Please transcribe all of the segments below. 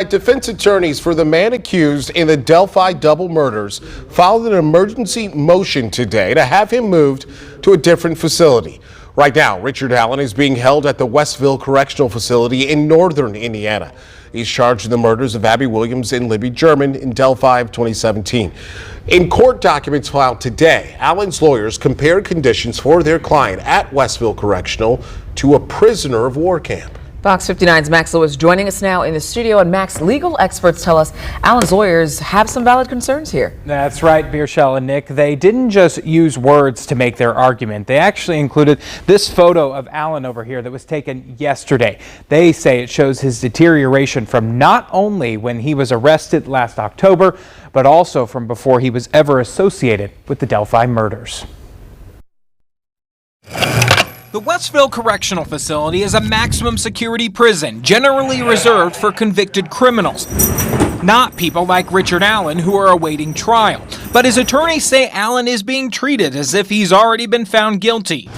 Defense attorneys for the man accused in the Delphi double murders filed an emergency motion today to have him moved to a different facility. Right now, Richard Allen is being held at the Westville Correctional Facility in northern Indiana. He's charged in the murders of Abby Williams and Libby German in Delphi of 2017. In court documents filed today, Allen's lawyers compared conditions for their client at Westville Correctional to a prisoner of war camp. Fox 59's Max Lewis joining us now in the studio. And Max, legal experts tell us Allen's lawyers have some valid concerns here. That's right, Beershell and Nick. They didn't just use words to make their argument. They actually included this photo of Allen over here that was taken yesterday. They say it shows his deterioration from not only when he was arrested last October, but also from before he was ever associated with the Delphi murders. The Westville Correctional Facility is a maximum security prison generally reserved for convicted criminals, not people like Richard Allen who are awaiting trial. But his attorneys say Allen is being treated as if he's already been found guilty.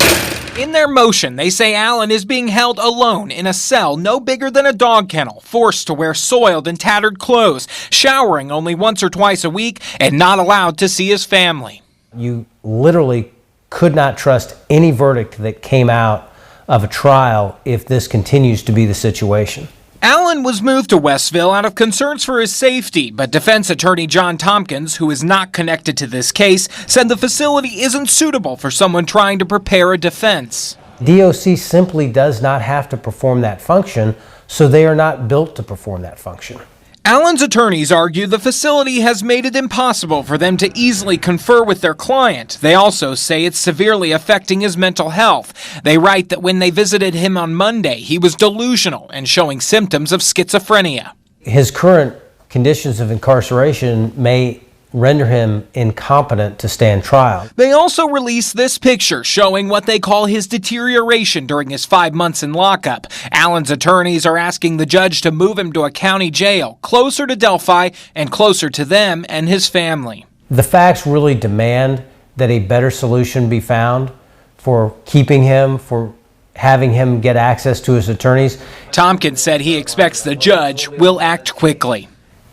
In their motion, they say Allen is being held alone in a cell no bigger than a dog kennel, forced to wear soiled and tattered clothes, showering only once or twice a week, and not allowed to see his family. You literally could not trust any verdict that came out of a trial if this continues to be the situation. Allen was moved to Westville out of concerns for his safety, but defense attorney John Tompkins, who is not connected to this case, said the facility isn't suitable for someone trying to prepare a defense. DOC simply does not have to perform that function, so they are not built to perform that function. Allen's attorneys argue the facility has made it impossible for them to easily confer with their client. They also say it's severely affecting his mental health. They write that when they visited him on Monday, he was delusional and showing symptoms of schizophrenia. His current conditions of incarceration may render him incompetent to stand trial. They also released this picture showing what they call his deterioration during his 5 months in lockup. Allen's attorneys are asking the judge to move him to a county jail closer to Delphi and closer to them and his family. The facts really demand that a better solution be found for keeping him, for having him get access to his attorneys. Tompkins said he expects the judge will act quickly.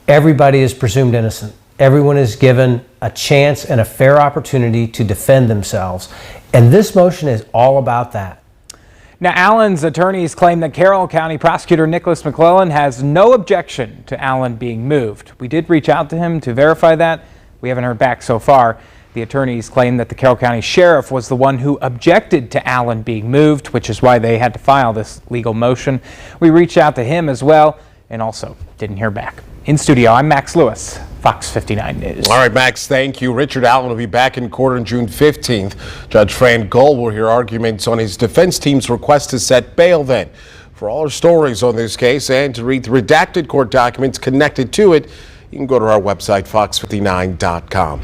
Everybody is presumed innocent. Everyone is given a chance and a fair opportunity to defend themselves. And this motion is all about that. Now, Allen's attorneys claim that Carroll County Prosecutor Nicholas McClellan has no objection to Allen being moved. We did reach out to him to verify that. We haven't heard back so far. The attorneys claim that the Carroll County Sheriff was the one who objected to Allen being moved, which is why they had to file this legal motion. We reached out to him as well and also didn't hear back. In studio, I'm Max Lewis, Fox 59 News. All right, Max, thank you. Richard Allen will be back in court on June 15th. Judge Fran Gull will hear arguments on his defense team's request to set bail then. For all our stories on this case and to read the redacted court documents connected to it, you can go to our website, fox59.com.